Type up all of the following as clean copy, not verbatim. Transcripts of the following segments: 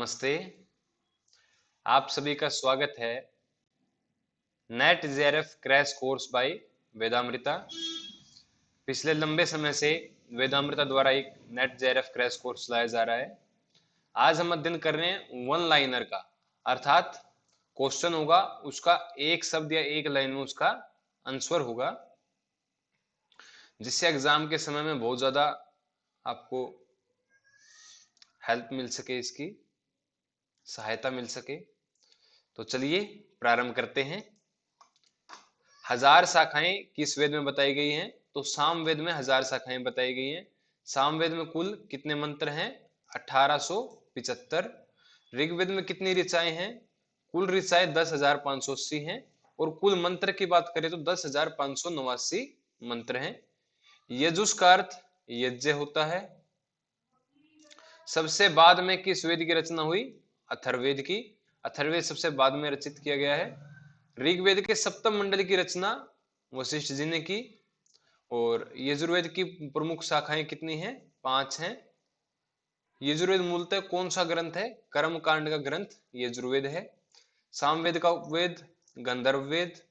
नमस्ते। आप सभी का स्वागत है NET JRF crash course by Vedamrita. पिछले लंबे समय से वेदामृता द्वारा एक नेट जेआरएफ क्रैश कोर्स चलाया जा रहा है। आज हम अध्ययन कर रहे हैं वन लाइनर का, अर्थात क्वेश्चन होगा उसका एक शब्द या एक लाइन में उसका आंसर होगा, जिससे एग्जाम के समय में बहुत ज्यादा आपको हेल्प मिल सके, इसकी सहायता मिल सके। तो चलिए प्रारंभ करते हैं। 1000 शाखाएं किस वेद में बताई गई हैं? तो सामवेद में 1000 शाखाएं बताई गई हैं। सामवेद में कुल कितने मंत्र हैं? 1875। ऋग्वेद में कितनी ऋचाएं हैं? कुल ऋचाएं 10,580 हैं और कुल मंत्र की बात करें तो 10,589 मंत्र हैं। यजुष का अर्थ यज्ञ होता है। सबसे बाद में किस वेद की रचना हुई? अथर्ववेद की। अथर्ववेद सबसे बाद में रचित किया गया है। ऋग्वेद के सप्तम मंडल की रचना वशिष्ठ जी ने की। और यजुर्वेद की प्रमुख शाखाएं कितनी हैं? 5 हैं। यजुर्वेद मूलतः कौन सा ग्रंथ है? कर्म कांड का ग्रंथ यजुर्वेद है। सामवेद का उपवेद गंधर्व वेद।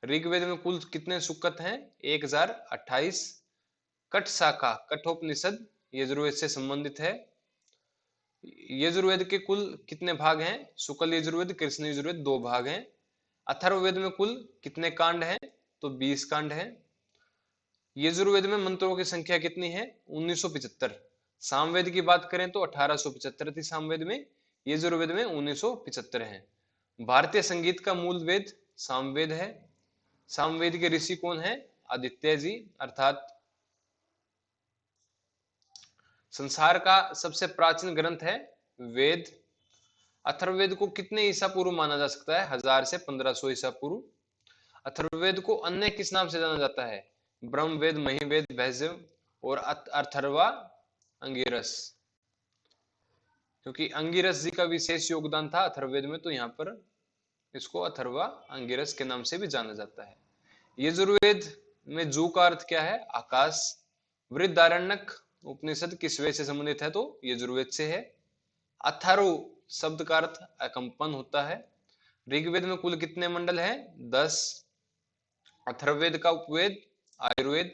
ऋग्वेद में कुल कितने सूक्त हैं? 1028। कठ शाखा कठोपनिषद यजुर्वेद से संबंधित है। यजुर्वेद के कुल कितने भाग हैं? शुक्ल यजुर्वेद कृष्ण यजुर्वेद 2 भाग हैं। अथर्ववेद में कुल कितने कांड हैं? तो 20 कांड हैं। यजुर्वेद में मंत्रों की संख्या कितनी है? 1975। सामवेद की बात करें तो 1875 थी सामवेद में, यजुर्वेद में 1975 है। भारतीय संगीत का मूल वेद सामवेद है। सामवेद के ऋषि कौन है? आदित्य जी। अर्थात संसार का सबसे प्राचीन ग्रंथ है वेद। अथर्ववेद को कितने ईसा पूर्व माना जा सकता है? 1000 से 1500 ईसा पूर्व। अथर्ववेद को अन्य किस नाम से जाना जाता है? ब्रह्मवेद, महिवेद, वैजव और अथर्वा अंगिरस। क्योंकि अंगिरस जी का विशेष योगदान था अथर्ववेद में, तो यहाँ पर इसको अथर्वा अंगिरस के नाम से भी जाना जाता है। यजुर्वेद में जू का अर्थ क्या है? आकाश। वृहदारण्यक उपनिषद किस वेद से संबंधित है? तो यजुर्वेद से है। अथर्व शब्द का अर्थ अकंपन होता है। ऋग्वेद में कुल कितने मंडल हैं? 10। अथर्ववेद का उपवेद आयुर्वेद।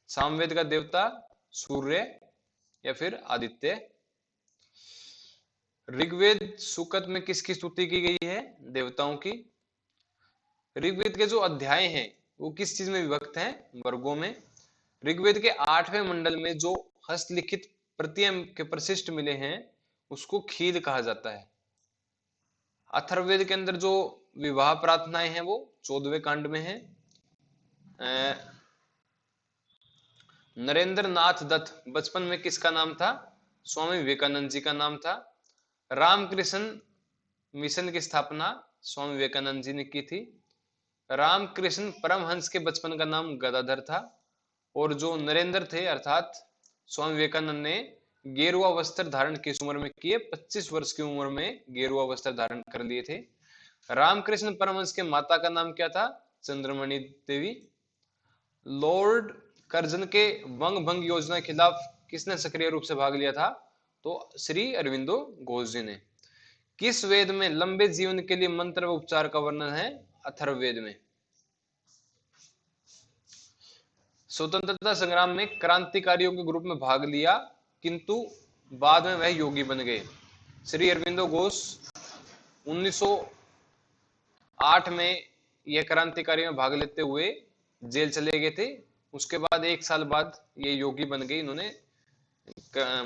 सामवेद का देवता सूर्य या फिर आदित्य। ऋग्वेद सूक्त में किसकी स्तुति की गई है? देवताओं की। ऋग्वेद के जो अध्याय हैं वो किस चीज में विभक्त हैं? वर्गों में। ऋग्वेद के 8वें मंडल में जो हस्तलिखित प्रतियां के प्रशिष्ट मिले हैं उसको खील कहा जाता है। अथर्ववेद के अंदर जो विवाह प्रार्थनाएं हैं वो 14वें कांड में है। नरेंद्र नाथ दत्त बचपन में किसका नाम था? स्वामी विवेकानंद जी का नाम था। रामकृष्ण मिशन की स्थापना स्वामी विवेकानंद जी ने की थी। रामकृष्ण परमहंस के बचपन का नाम गदाधर था। और जो नरेंद्र थे अर्थात स्वामी विवेकानंद ने गेरुआ वस्त्र धारण किस उम्र में किए? 25 वर्ष की उम्र में गेरुआ वस्त्र धारण कर लिए थे। रामकृष्ण परमहंस के माता का नाम क्या था? चंद्रमणि देवी। लॉर्ड कर्जन के वंग भंग योजना के खिलाफ किसने सक्रिय रूप से भाग लिया था? तो श्री अरविंदो घोष जी ने। किस वेद में लंबे जीवन के लिए मंत्र व उपचार का वर्णन है? अथर्ववेद में। स्वतंत्रता संग्राम में क्रांतिकारियों के ग्रुप में भाग लिया किंतु बाद में वह योगी बन गए। श्री अरविंदो घोष 1908 में यह क्रांतिकारी में भाग लेते हुए जेल चले गए थे। उसके बाद 1 साल बाद ये योगी बन गए। इन्होंने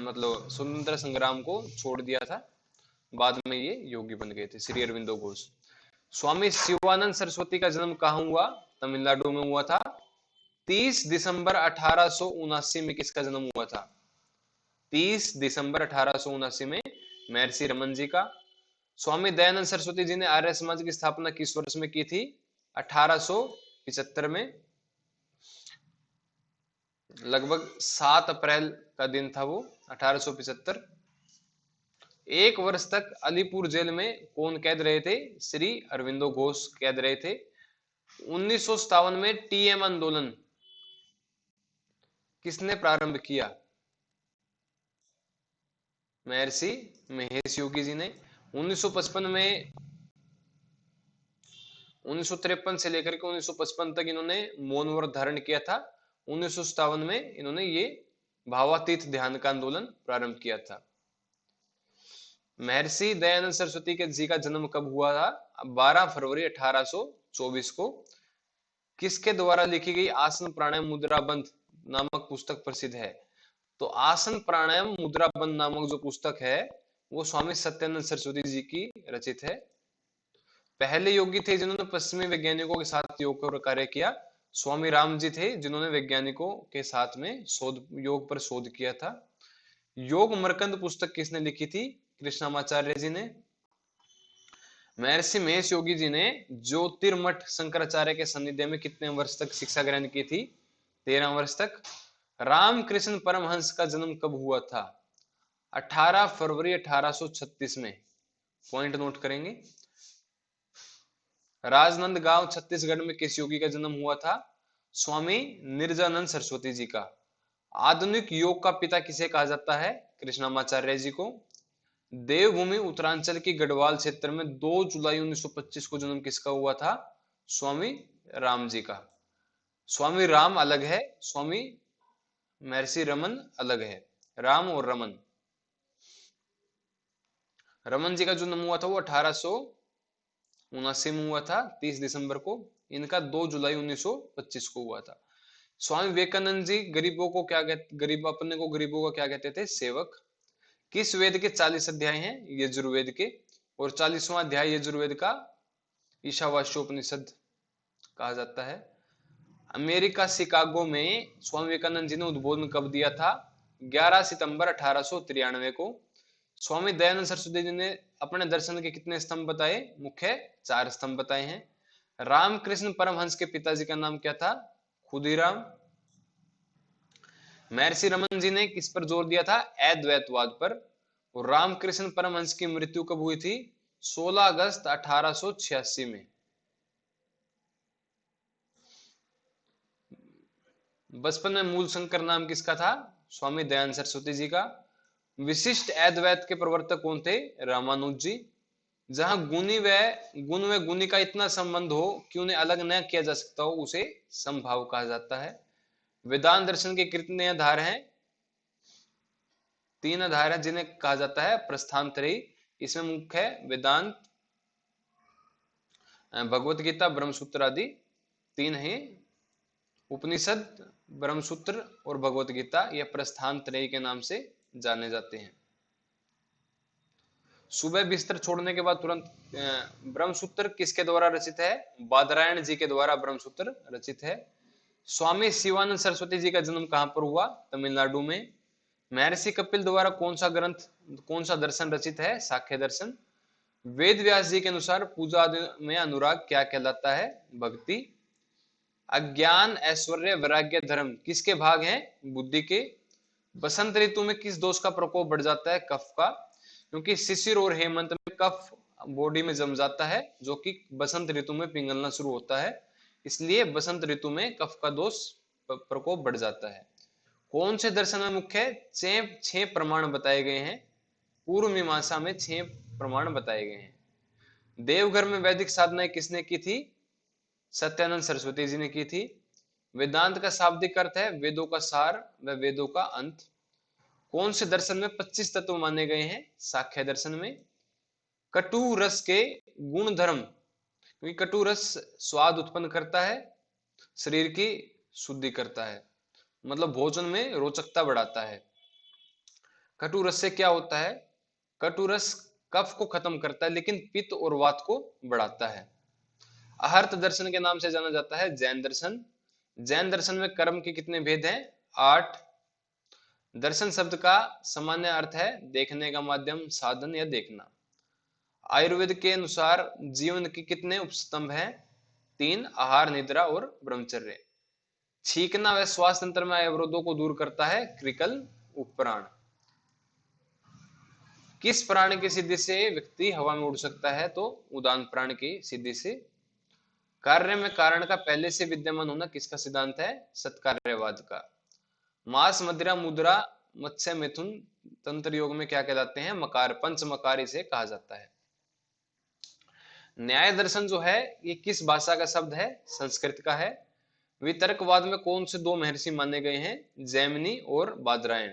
मतलब स्वतंत्रता संग्राम को छोड़ दिया था, बाद में ये योगी बन गए थे श्री अरविंदो घोष। स्वामी शिवानंद सरस्वती का जन्म कहाँ हुआ? तमिलनाडु में हुआ था। 30 दिसंबर 1879 में किसका जन्म हुआ था? 30 दिसंबर 1879 में महर्षि रमन जी का। स्वामी दयानंद सरस्वती जी ने आर्य समाज की स्थापना किस वर्ष में की थी? 1875 में। लगभग 7 अप्रैल का दिन था वो 1875। 1 वर्ष तक अलीपुर जेल में कौन कैद रहे थे? श्री अरविंदो घोष कैद रहे थे। 1957 में टीएम आंदोलन किसने प्रारंभ किया? महर्षि महेश योगी जी ने। 1955 में 1953 से लेकर के 1955 तक इन्होंने मौन व्रत धारण किया था। 1957 में इन्होंने ये भावातीत ध्यान का आंदोलन प्रारंभ किया था। महर्षि दयानंद सरस्वती के जी का जन्म कब हुआ था? 12 फरवरी 1824 को। किसके द्वारा लिखी गई आसन प्राणायाम मुद्राबंध नामक पुस्तक प्रसिद्ध है? तो आसन प्राणायाम मुद्राबंध नामक जो पुस्तक है वो स्वामी सत्यानंद सरस्वती जी की रचित है। पहले योगी थे जिन्होंने पश्चिमी वैज्ञानिकों के साथ योग पर कार्य किया। स्वामी राम जी थे जिन्होंने वैज्ञानिकों के साथ में योग पर शोध किया था। योग मरकंद पुस्तक किसने लिखी थी? कृष्णामाचार्य जी ने। महर्षि महेश योगी जी ने ज्योतिर्मठ शंकराचार्य के सानिध्य में कितने वर्ष तक शिक्षा ग्रहण की थी? 13 वर्ष तक। रामकृष्ण परमहंस का जन्म कब हुआ था? 18 फरवरी 1836 में। पॉइंट नोट करेंगे। राजनंदगांव छत्तीसगढ़ में किस योगी का जन्म हुआ था? स्वामी निर्जानंद सरस्वती जी का। आधुनिक योग का पिता किसे कहा जाता है? कृष्णामाचार्य जी को। देवभूमि उत्तरांचल की गढ़वाल क्षेत्र में 2 जुलाई 1925 को जन्म किसका हुआ था? स्वामी राम जी का। स्वामी राम अलग है, स्वामी महर्षि रमन अलग है। राम और रमन। रमन जी का जो जन्म हुआ था वो 1879 में हुआ था, 30 दिसंबर को। इनका 2 जुलाई 1925 को हुआ था। स्वामी विवेकानंद जी गरीबों को क्या कहते, अपने को गरीबों का क्या कहते थे? सेवक। किस वेद के 40 अध्याय हैं? यजुर्वेद के। और 40वां अध्याय यजुर्वेद का ईशावास्योपनिषद कहा जाता है। अमेरिका शिकागो में स्वामी विवेकानंद जी ने उद्बोधन कब दिया था? 11 सितंबर 1893 को। स्वामी दयानंद सरस्वती जी ने अपने दर्शन के कितने स्तंभ बताए? मुख्य 4 स्तंभ बताए हैं। रामकृष्ण परमहंस के पिताजी का नाम क्या था? खुदीराम। महर्षि रमन जी ने किस पर जोर दिया था? अद्वैतवाद पर। और रामकृष्ण परमहंस की मृत्यु कब हुई थी? 16 अगस्त 1886 में। बचपन में मूल शंकर नाम किसका था? स्वामी दयानंद सरस्वती जी का। विशिष्ट अद्वैत के प्रवर्तक कौन थे? रामानुज जी। जहां गुण व गुणी का इतना संबंध हो कि उन्हें अलग न किया जा सकता हो उसे समभाव कहा जाता है। वेदांत दर्शन के कितने आधार हैं? 3 आधार हैं जिन्हें कहा जाता है प्रस्थानत्रयी। इसमें मुख्य है वेदांत, भगवत गीता, ब्रह्मसूत्र आदि 3 है। उपनिषद, ब्रह्मसूत्र और भगवत गीता ये प्रस्थानत्रयी के नाम से जाने जाते हैं। सुबह बिस्तर छोड़ने के बाद तुरंत ब्रह्मसूत्र किसके द्वारा रचित है? बादरायण जी के द्वारा ब्रह्मसूत्र रचित है। स्वामी शिवानंद सरस्वती जी का जन्म कहां पर हुआ? तमिलनाडु में। महर्षि कपिल द्वारा कौन सा दर्शन रचित है? सांख्य दर्शन। वेद व्यास जी के अनुसार पूजा में अनुराग क्या कहलाता है? भक्ति। अज्ञान, ऐश्वर्य, वैराग्य, धर्म किसके भाग हैं? बुद्धि के। बसंत ऋतु में किस दोष का प्रकोप बढ़ जाता है? कफ का। क्योंकि शिशिर और हेमंत में कफ बॉडी में जम जाता है जो कि बसंत ऋतु में पिघलना शुरू होता है, इसलिए बसंत ऋतु में कफ का दोष प्रकोप बढ़ जाता है। कौन से दर्शन में मुख्य 6 प्रमाण बताए गए हैं? पूर्व मीमांसा में 6 प्रमाण बताए गए हैं। देवघर में वैदिक साधनाएं किसने की थी? सत्यानंद सरस्वती जी ने की थी। वेदांत का शाब्दिक अर्थ है वेदों का सार व वेदों का अंत। कौन से दर्शन में 25 तत्व माने गए हैं? सांख्य दर्शन में। कटु रस के गुण धर्म, क्योंकि कटु रस स्वाद उत्पन्न करता है, शरीर की शुद्धि करता है, मतलब भोजन में रोचकता बढ़ाता है। कटु रस से क्या होता है? कटु रस कफ को खत्म करता है लेकिन पित्त और वात को बढ़ाता है। अहर्त दर्शन के नाम से जाना जाता है जैन दर्शन। जैन दर्शन में कर्म के कितने भेद हैं? 8। दर्शन शब्द का सामान्य अर्थ है देखने का माध्यम, साधन या देखना। आयुर्वेद के अनुसार जीवन के कितने उपस्तंभ हैं? 3। आहार, निद्रा और ब्रह्मचर्य। छींकना व श्वास तंत्र में अवरोधों को दूर करता है कृकल उपप्राण। किस प्राण की सिद्धि से व्यक्ति हवा में उड़ सकता है? तो उड़ान प्राण की सिद्धि से। कार्य में कारण का पहले से विद्यमान होना किसका सिद्धांत है? सत्कार्यवाद का। मांस, मदिरा, मुद्रा, मत्स्य, मिथुन तंत्र योग में क्या कहलाते हैं? मकार, पंच मकार इसे कहा जाता है। न्याय दर्शन जो है ये किस भाषा का शब्द है? संस्कृत का है। वितर्कवाद में कौन से दो महर्षि माने गए हैं? जैमिनी और बादरायण।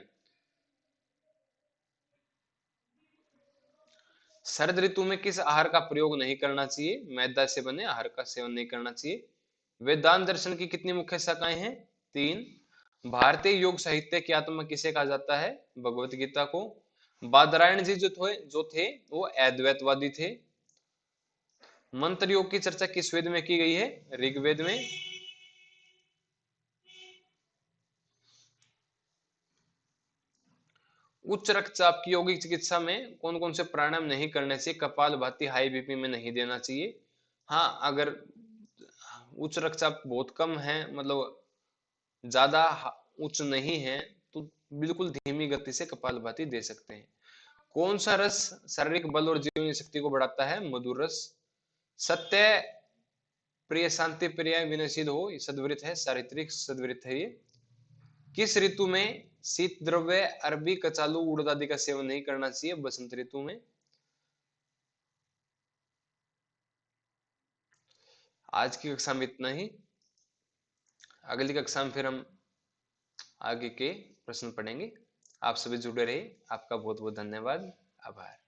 शरद ऋतु में किस आहार का प्रयोग नहीं करना चाहिए? मैदा से बने आहार का सेवन नहीं करना चाहिए। वेदांत दर्शन की कितनी मुख्य शाखाएं हैं? 3। भारतीय योग साहित्य की आत्मा किसे कहा जाता है? भगवत गीता को। बादरायण जी जो थे वो अद्वैतवादी थे। मंत्र योग की चर्चा किस वेद में की गई है? ऋग्वेद में। उच्च रक्तचाप की यौगिक चिकित्सा में कौन कौन से प्राणायाम नहीं करने चाहिए? कपालभाति हाई बीपी में नहीं देना चाहिए। हाँ, अगर उच्च रक्तचाप बहुत कम है, मतलब ज्यादा उच्च नहीं है, तो बिल्कुल धीमी गति से कपालभाति दे सकते हैं। कौन सा रस शारीरिक बल और जीवनी शक्ति को बढ़ाता है? मधुर रस। सत्य प्रिय शांति प्रिय विनयशील हो, ये सद्वृत है, चारित्रिक सद्वृत है ये। किस ऋतु में शीत द्रव्य, अरबी, कचालू, उड़द आदि का सेवन नहीं करना चाहिए? बसंत ऋतु में। आज की कक्षा में इतना ही। अगली कक्षा में फिर हम आगे के प्रश्न पढ़ेंगे। आप सभी जुड़े रहिए। आपका बहुत बहुत धन्यवाद, आभार।